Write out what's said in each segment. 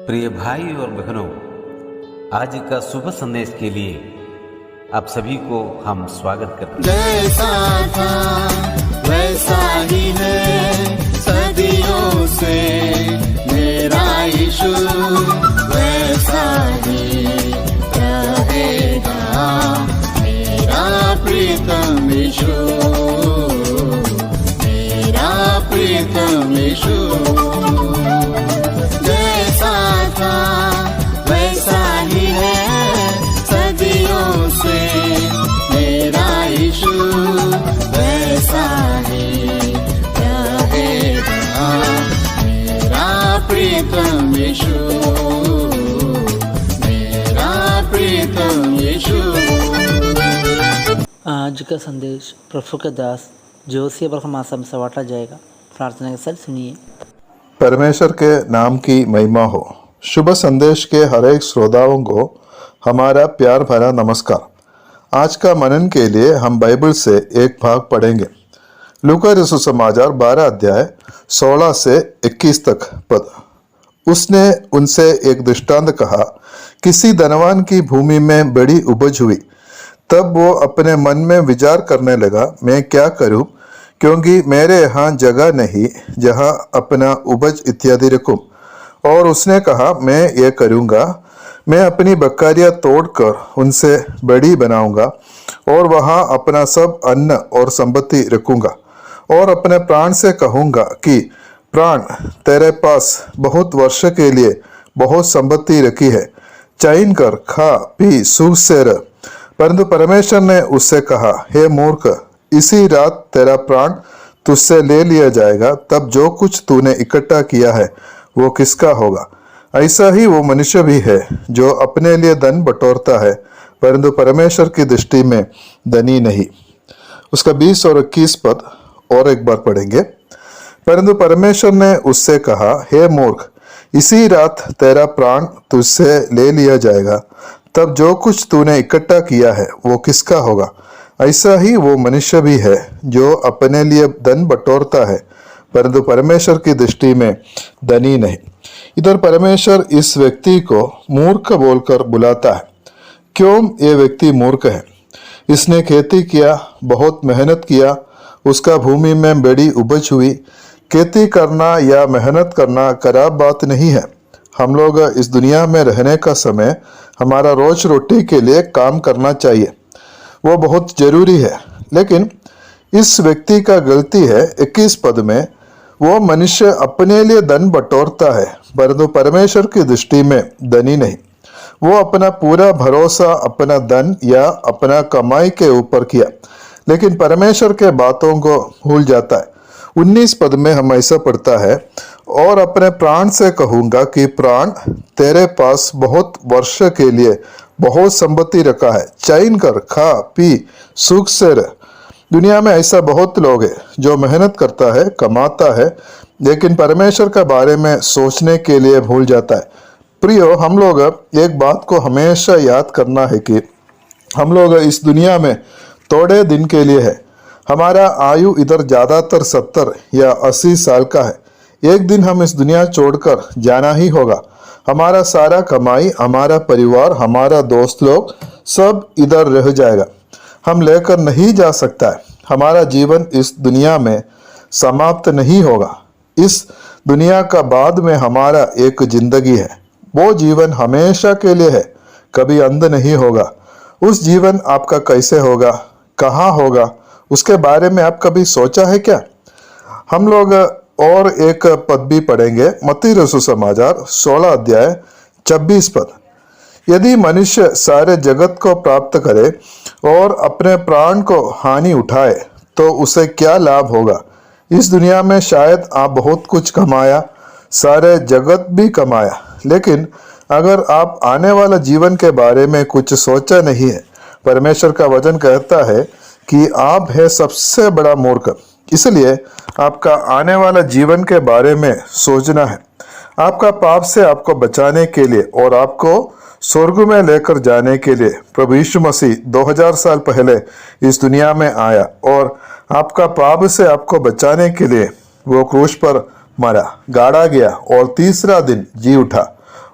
प्रिय भाई और बहनों, आज का शुभ संदेश के लिए आप सभी को हम स्वागत करते हैं। जैसा था वैसा ही है सदियों से मेरा यीशु, वैसा ही रहेगा मेरा प्रीतम यीशु, मेरा प्रीतम यीशु। जैसा था वैसा ही है सदियों से मेरा यीशु, वैसा ही रहेगा मेरा प्रीतम यीशु, मेरा प्रीतम यीशु। आज का संदेश प्रभु के दास जोशी अब्राहम आसम से बांटा जाएगा। प्रार्थना के साथ सुनिए। परमेश्वर के नाम की महिमा हो। शुभ संदेश के हर एक श्रोताओं को हमारा प्यार भरा नमस्कार। आज का मनन के लिए हम बाइबल से एक भाग पढ़ेंगे। लूका रसूल समाचार 12 अध्याय 16 से 21 तक पद। उसने उनसे एक दृष्टांत कहा, किसी धनवान की भूमि में बड़ी उपज हुई। तब वो अपने मन में विचार करने लगा, मैं क्या करूं, क्योंकि मेरे यहाँ जगह नहीं जहाँ अपना उपज इत्यादि रखूं। और उसने कहा, मैं ये करूँगा, मैं अपनी बकरियाँ तोड़कर उनसे बड़ी बनाऊंगा और वहाँ अपना सब अन्न और संपत्ति रखूंगा और अपने प्राण से कहूँगा कि प्राण, तेरे पास बहुत वर्ष के लिए बहुत संपत्ति रखी है, चैन कर खा पी सुख से रह। परंतु परमेश्वर ने उससे कहा, हे मूर्ख, इसी रात तेरा प्राण तुझसे ले लिया जाएगा, तब जो कुछ तूने इकट्ठा किया है वो किसका होगा। ऐसा ही वो मनुष्य भी है जो अपने लिए धन बटोरता है, परंतु परमेश्वर की दृष्टि में धनी नहीं। उसका 20 और 21 पद और एक बार पढ़ेंगे। परंतु परमेश्वर ने उससे कहा, हे मूर्ख, इसी रात तेरा प्राण तुझसे ले लिया जाएगा, तब जो कुछ तूने इकट्ठा किया है वो किसका होगा। ऐसा ही वो मनुष्य भी है जो अपने लिए धन बटोरता है, परंतु परमेश्वर की दृष्टि में धनी नहीं। इधर परमेश्वर इस व्यक्ति को मूर्ख बोलकर बुलाता है। क्यों ये व्यक्ति मूर्ख है? इसने खेती किया, बहुत मेहनत किया, उसका भूमि में बड़ी उपज हुई। खेती करना या मेहनत करना खराब बात नहीं है। हम लोग इस दुनिया में रहने का समय हमारा रोज रोटी के लिए काम करना चाहिए, वो बहुत जरूरी है। लेकिन इस व्यक्ति का गलती है 21 पद में, वो मनुष्य अपने लिए धन बटोरता है, परंतु परमेश्वर की दृष्टि में धनी नहीं। वो अपना पूरा भरोसा अपना धन या अपना कमाई के ऊपर किया, लेकिन परमेश्वर के बातों को भूल जाता है। 19 पद में हम ऐसा पढ़ता है, और अपने प्राण से कहूँगा कि प्राण, तेरे पास बहुत वर्ष के लिए बहुत संपत्ति रखा है, चैन कर खा पी सुख से रह। दुनिया में ऐसा बहुत लोग हैं जो मेहनत करता है, कमाता है, लेकिन परमेश्वर के बारे में सोचने के लिए भूल जाता है। प्रियो, हम लोग एक बात को हमेशा याद करना है कि हम लोग इस दुनिया में थोड़े दिन के लिए है। हमारा आयु इधर ज़्यादातर 70 या 80 साल का है। एक दिन हम इस दुनिया छोड़कर जाना ही होगा। हमारा सारा कमाई, हमारा परिवार, हमारा दोस्त लोग सब इधर रह जाएगा, हम लेकर नहीं जा सकता है। हमारा जीवन इस दुनिया में समाप्त नहीं होगा। इस दुनिया का बाद में हमारा एक जिंदगी है, वो जीवन हमेशा के लिए है, कभी अंत नहीं होगा। उस जीवन आपका कैसे होगा, कहाँ होगा, उसके बारे में आप कभी सोचा है क्या? हम लोग और एक पद भी पढ़ेंगे। मत्ती रसूल समाचार 16 अध्याय 26 पद। यदि मनुष्य सारे जगत को प्राप्त करे और अपने प्राण को हानि उठाए तो उसे क्या लाभ होगा। इस दुनिया में शायद आप बहुत कुछ कमाया, सारे जगत भी कमाया, लेकिन अगर आप आने वाला जीवन के बारे में कुछ सोचा नहीं है, परमेश्वर का वचन कहता है कि आप है सबसे बड़ा मूर्ख। इसलिए आपका आने वाला जीवन के बारे में सोचना है। आपका पाप से आपको बचाने के लिए और आपको स्वर्ग में लेकर जाने के लिए प्रभु यीशु मसीह 2000 साल पहले इस दुनिया में आया और आपका पाप से आपको बचाने के लिए वो क्रूस पर मरा, गाड़ा गया और तीसरा दिन जी उठा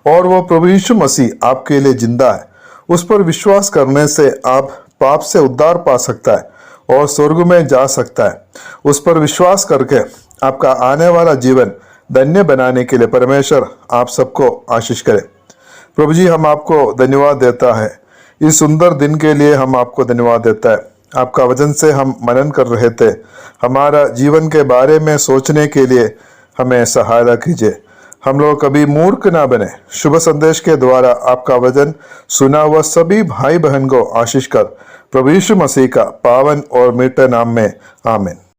और वो प्रभु यीशु मसीह आपके लिए जिंदा है। उस पर विश्वास करने से आप पाप से उद्धार पा सकता है और स्वर्ग में जा सकता है। उस पर विश्वास करके आपका आने वाला जीवन धन्य बनाने के लिए परमेश्वर आप सबको आशीष करे। प्रभु जी, हम आपको धन्यवाद देता है, इस सुंदर दिन के लिए हम आपको धन्यवाद देता है। आपका वचन से हम मनन कर रहे थे, हमारा जीवन के बारे में सोचने के लिए हमें सहायता कीजिए। हम लोग कभी मूर्ख ना बने। शुभ संदेश के द्वारा आपका वचन सुना हुआ सभी भाई बहन को आशीष कर, प्रभु यीशु मसीह का पावन और मीठे नाम में आमीन।